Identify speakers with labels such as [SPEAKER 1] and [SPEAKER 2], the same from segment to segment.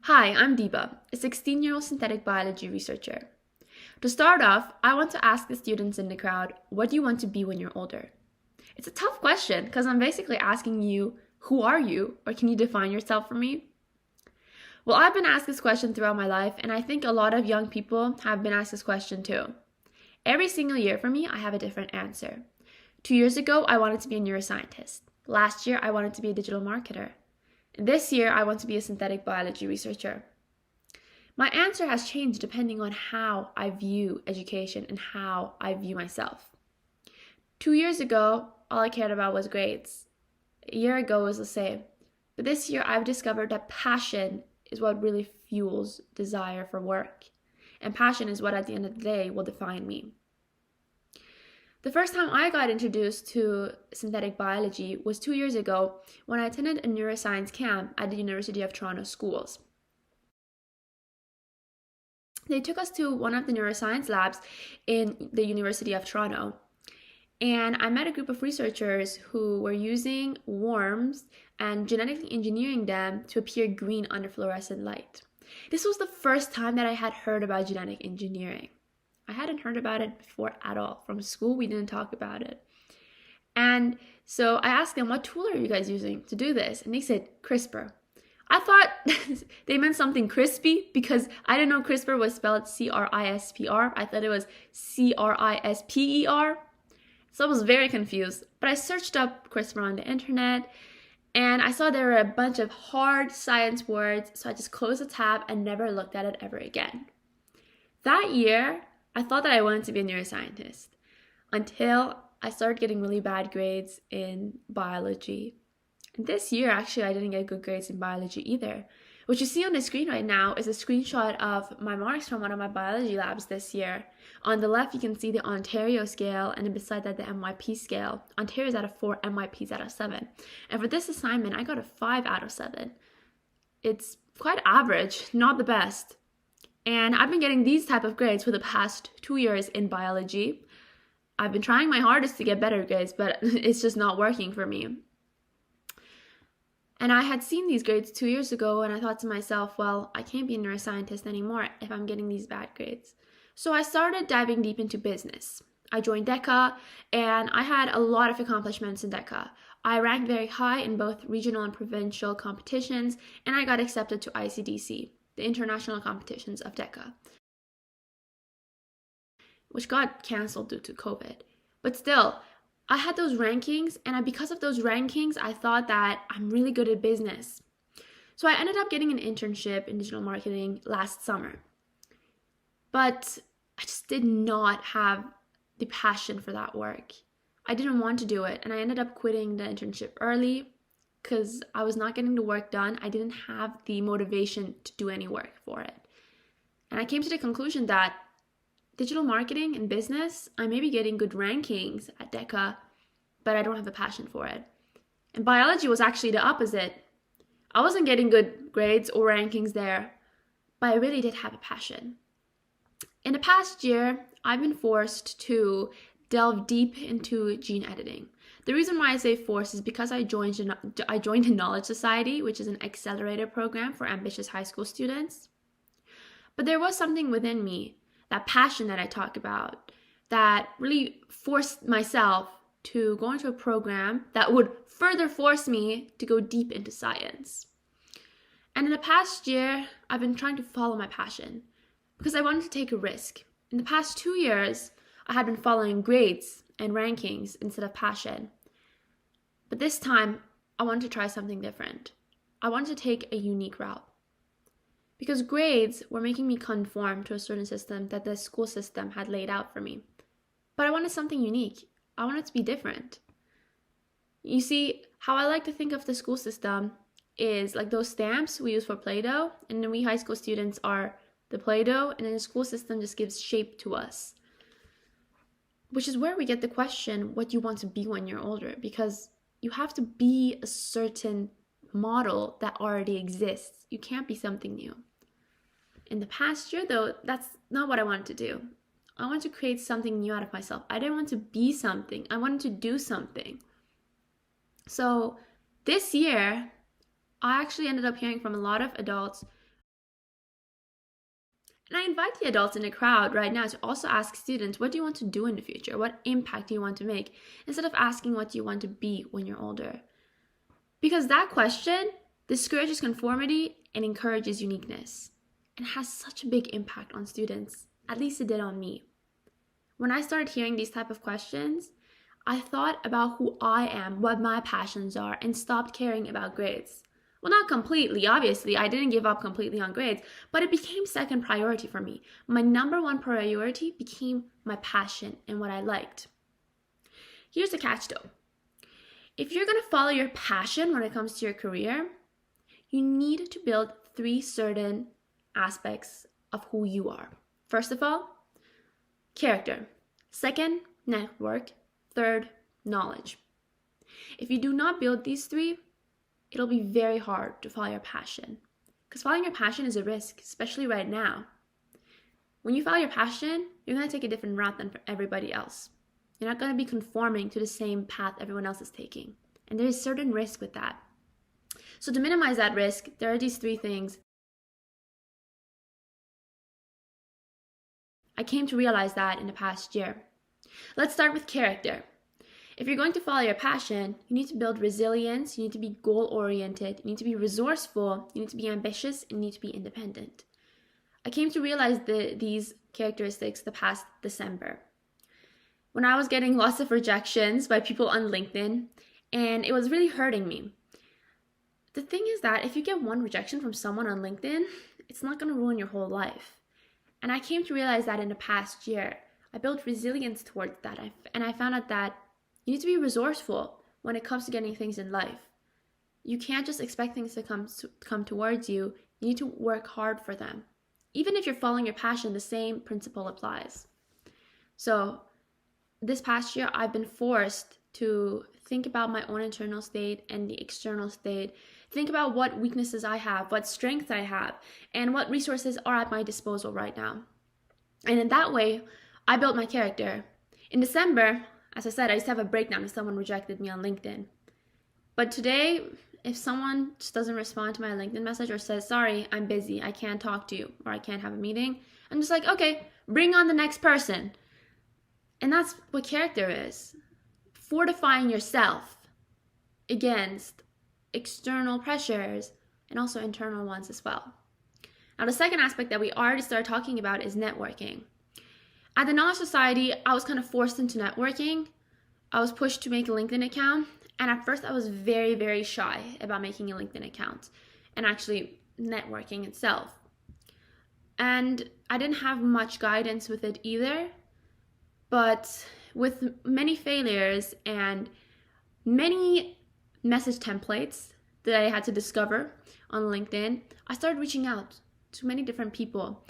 [SPEAKER 1] Hi, I'm Diba, a 16-year-old synthetic biology researcher. To start off, I want to ask the students in the crowd, what do you want to be when you're older? It's a tough question because I'm basically asking you, who are you? Or can you define yourself for me? Well, I've been asked this question throughout my life, and I think a lot of young people have been asked this question too. Every single year for me, I have a different answer. 2 years ago, I wanted to be a neuroscientist. Last year, I wanted to be a digital marketer. This year, I want to be a synthetic biology researcher. My answer has changed depending on how I view education and how I view myself. 2 years ago, all I cared about was grades. A year ago was the same. But this year, I've discovered that passion is what really fuels desire for work. And passion is what, at the end of the day, will define me. The first time I got introduced to synthetic biology was 2 years ago when I attended a neuroscience camp at the University of Toronto schools. They took us to one of the neuroscience labs in the University of Toronto, and I met a group of researchers who were using worms and genetically engineering them to appear green under fluorescent light. This was the first time that I had heard about genetic engineering. I hadn't heard about it before at all. From school, we didn't talk about it. And so I asked them, what tool are you guys using to do this? And they said, CRISPR. I thought they meant something crispy because I didn't know CRISPR was spelled CRISPR. I thought it was CRISPER. So I was very confused. But I searched up CRISPR on the internet and I saw there were a bunch of hard science words. So I just closed the tab and never looked at it ever again. That year, I thought that I wanted to be a neuroscientist until I started getting really bad grades in biology. And this year, actually, I didn't get good grades in biology either. What you see on the screen right now is a screenshot of my marks from one of my biology labs this year. On the left, you can see the Ontario scale, and then beside that, the MYP scale. Ontario is out of 4, MYP is out of 7. And for this assignment, I got a 5 out of 7. It's quite average, not the best. And I've been getting these type of grades for the past 2 years in biology. I've been trying my hardest to get better grades, but it's just not working for me. And I had seen these grades 2 years ago, and I thought to myself, well, I can't be a neuroscientist anymore if I'm getting these bad grades. So I started diving deep into business. I joined DECA, and I had a lot of accomplishments in DECA. I ranked very high in both regional and provincial competitions, and I got accepted to ICDC, the international competitions of DECA, which got cancelled due to COVID. But still, I had those rankings, and because of those rankings, I thought that I'm really good at business. So I ended up getting an internship in digital marketing last summer. But I just did not have the passion for that work. I didn't want to do it, and I ended up quitting the internship early because I was not getting the work done. I didn't have the motivation to do any work for it. And I came to the conclusion that digital marketing and business, I may be getting good rankings at DECA, but I don't have the passion for it. And biology was actually the opposite. I wasn't getting good grades or rankings there, but I really did have a passion. In the past year, I've been forced to delve deep into gene editing. The reason why I say forced is because I joined the Knowledge Society, which is an accelerator program for ambitious high school students. But there was something within me, that passion that I talk about, that really forced myself to go into a program that would further force me to go deep into science. And in the past year, I've been trying to follow my passion because I wanted to take a risk. In the past 2 years, I had been following grades and rankings instead of passion. But this time, I wanted to try something different. I wanted to take a unique route. Because grades were making me conform to a certain system that the school system had laid out for me. But I wanted something unique. I wanted to be different. You see, how I like to think of the school system is like those stamps we use for Play-Doh, and then we high school students are the Play-Doh, and then the school system just gives shape to us. Which is where we get the question, what you want to be when you're older, because you have to be a certain model that already exists. You can't be something new. In the past year, though, that's not what I wanted to do. I wanted to create something new out of myself. I didn't want to be something. I wanted to do something. So this year, I actually ended up hearing from a lot of adults And I invite the adults in the crowd right now to also ask students, what do you want to do in the future? What impact do you want to make? Instead of asking what do you want to be when you're older. Because that question discourages conformity and encourages uniqueness. And has such a big impact on students. At least it did on me. When I started hearing these type of questions, I thought about who I am, what my passions are, and stopped caring about grades. Well, not completely, obviously. I didn't give up completely on grades, but it became second priority for me. My number one priority became my passion and what I liked. Here's the catch though. If you're going to follow your passion when it comes to your career, you need to build 3 certain aspects of who you are. First of all, character. Second, network. Third, knowledge. If you do not build these 3, it'll be very hard to follow your passion. Because following your passion is a risk, especially right now. When you follow your passion, you're going to take a different route than for everybody else. You're not going to be conforming to the same path everyone else is taking. And there is certain risk with that. So to minimize that risk, there are these 3 things. I came to realize that in the past year. Let's start with character. If you're going to follow your passion, you need to build resilience, you need to be goal-oriented, you need to be resourceful, you need to be ambitious, and you need to be independent. I came to realize these characteristics the past December, when I was getting lots of rejections by people on LinkedIn, and it was really hurting me. The thing is that if you get one rejection from someone on LinkedIn, it's not going to ruin your whole life. And I came to realize that in the past year. I built resilience towards that, and I found out that you need to be resourceful when it comes to getting things in life. You can't just expect things to come towards you. You need to work hard for them. Even if you're following your passion, the same principle applies. So this past year, I've been forced to think about my own internal state and the external state. Think about what weaknesses I have, what strengths I have, and what resources are at my disposal right now. And in that way, I built my character. In December, as I said, I used to have a breakdown if someone rejected me on LinkedIn. But today, if someone just doesn't respond to my LinkedIn message or says, sorry, I'm busy, I can't talk to you, or I can't have a meeting, I'm just like, okay, bring on the next person. And that's what character is. Fortifying yourself against external pressures and also internal ones as well. Now, the second aspect that we already started talking about is networking. At the Knowledge Society, I was kind of forced into networking. I was pushed to make a LinkedIn account. And at first, I was very, very shy about making a LinkedIn account and actually networking itself. And I didn't have much guidance with it either. But with many failures and many message templates that I had to discover on LinkedIn, I started reaching out to many different people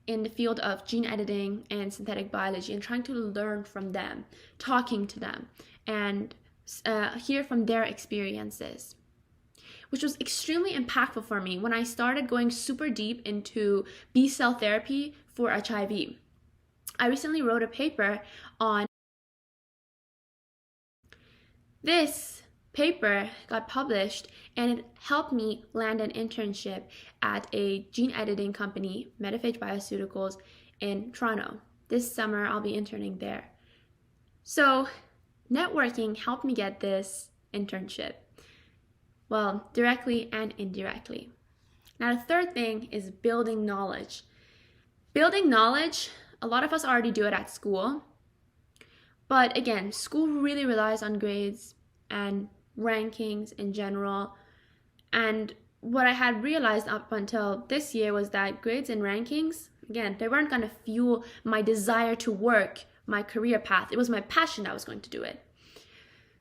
[SPEAKER 1] in the field of gene editing and synthetic biology and trying to learn from them, talking to them, and hear from their experiences, which was extremely impactful for me when I started going super deep into B-cell therapy for HIV. I recently wrote a paper on this. Paper got published and it helped me land an internship at a gene editing company, Metaphage Bioceuticals, in Toronto. This summer I'll be interning there. So networking helped me get this internship. Well, directly and indirectly. Now the third thing is building knowledge. Building knowledge, a lot of us already do it at school. But again, school really relies on grades and rankings in general. And what I had realized up until this year was that grades and rankings, again, they weren't going to fuel my desire to work my career path. It was my passion that was going to do it.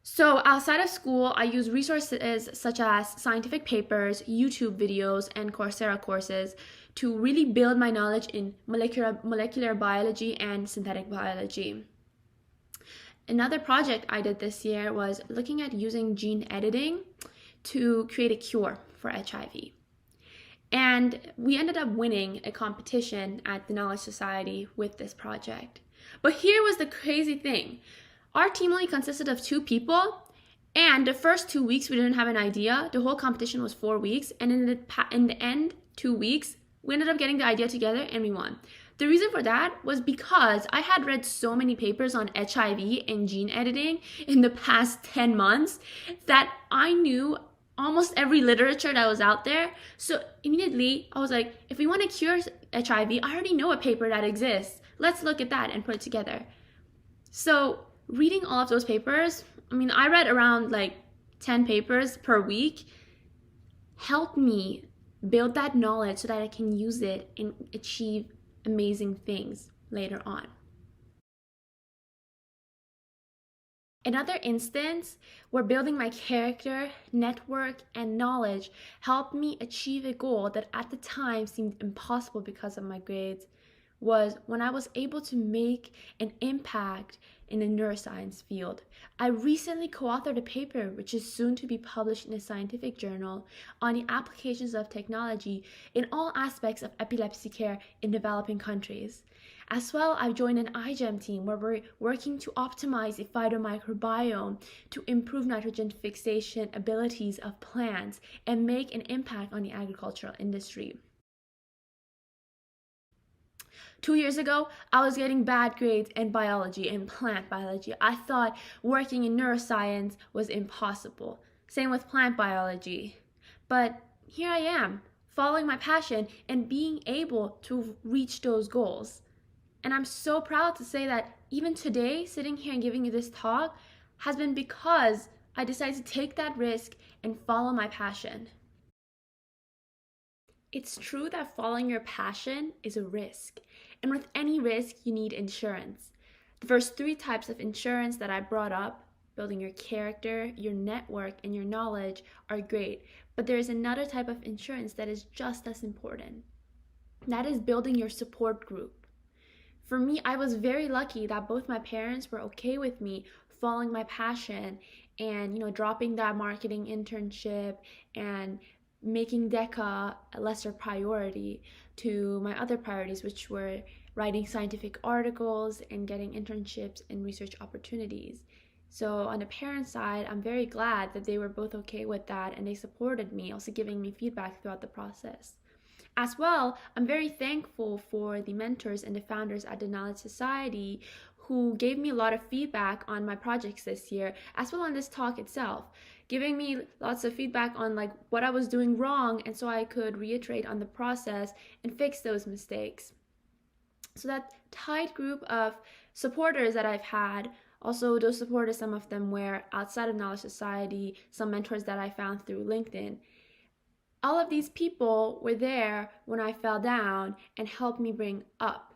[SPEAKER 1] So outside of school, I use resources such as scientific papers, YouTube videos, and Coursera courses to really build my knowledge in molecular biology and synthetic biology. Another project I did this year was looking at using gene editing to create a cure for HIV. And we ended up winning a competition at the Knowledge Society with this project. But here was the crazy thing. Our team only consisted of 2 people, and the first 2 weeks we didn't have an idea. The whole competition was 4 weeks, and in the end 2 weeks, We ended up getting the idea together and we won. The reason for that was because I had read so many papers on HIV and gene editing in the past 10 months that I knew almost every literature that was out there. So immediately I was like, if we want to cure HIV, I already know a paper that exists. Let's look at that and put it together. So reading all of those papers, I read around like 10 papers per week, helped me build that knowledge so that I can use it and achieve amazing things later on. Another instance where building my character, network, and knowledge helped me achieve a goal that at the time seemed impossible because of my grades was when I was able to make an impact in the neuroscience field. I recently co-authored a paper which is soon to be published in a scientific journal on the applications of technology in all aspects of epilepsy care in developing countries. As well, I've joined an iGEM team where we're working to optimize the phytomicrobiome to improve nitrogen fixation abilities of plants and make an impact on the agricultural industry. 2 years ago, I was getting bad grades in biology and plant biology. I thought working in neuroscience was impossible. Same with plant biology. But here I am, following my passion and being able to reach those goals. And I'm so proud to say that even today, sitting here and giving you this talk has been because I decided to take that risk and follow my passion. It's true that following your passion is a risk. And with any risk, you need insurance. The first 3 types of insurance that I brought up, building your character, your network, and your knowledge, are great. But there is another type of insurance that is just as important. That is building your support group. For me, I was very lucky that both my parents were okay with me following my passion and dropping that marketing internship and making DECA a lesser priority to my other priorities, which were writing scientific articles and getting internships and research opportunities. So on the parent side, I'm very glad that they were both okay with that and they supported me, also giving me feedback throughout the process. As well, I'm very thankful for the mentors and the founders at the Knowledge Society who gave me a lot of feedback on my projects this year, as well on this talk itself, giving me lots of feedback on what I was doing wrong, and so I could reiterate on the process and fix those mistakes. So that tight group of supporters that I've had, also those supporters, some of them were outside of Knowledge Society, some mentors that I found through LinkedIn. All of these people were there when I fell down and helped me bring up.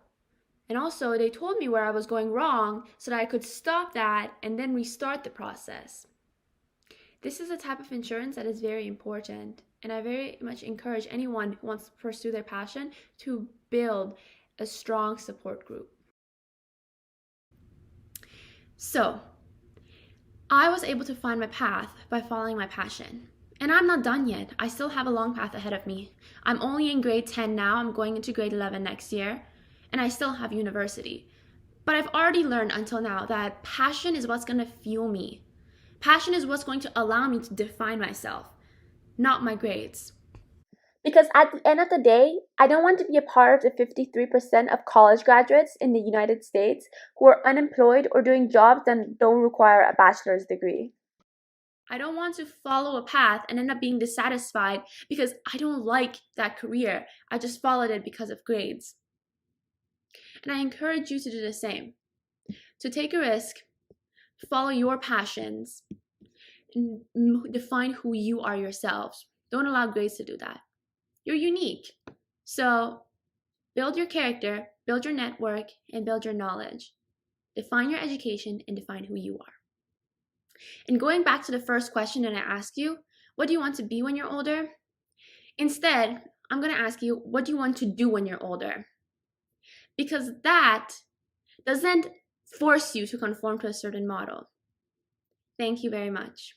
[SPEAKER 1] And also they told me where I was going wrong so that I could stop that and then restart the process. This is a type of insurance that is very important, and I very much encourage anyone who wants to pursue their passion to build a strong support group. So, I was able to find my path by following my passion. And I'm not done yet. I still have a long path ahead of me. I'm only in grade 10 now. I'm going into grade 11 next year. And I still have university. But I've already learned until now that passion is what's going to fuel me. Passion is what's going to allow me to define myself, not my grades. Because at the end of the day, I don't want to be a part of the 53% of college graduates in the United States who are unemployed or doing jobs that don't require a bachelor's degree. I don't want to follow a path and end up being dissatisfied because I don't like that career. I just followed it because of grades. And I encourage you to do the same. To take a risk, follow your passions, and define who you are yourselves. Don't allow grades to do that. You're unique. So build your character, build your network, and build your knowledge. Define your education and define who you are. And going back to the first question that I asked you, what do you want to be when you're older? Instead, I'm going to ask you, what do you want to do when you're older? Because that doesn't force you to conform to a certain model. Thank you very much.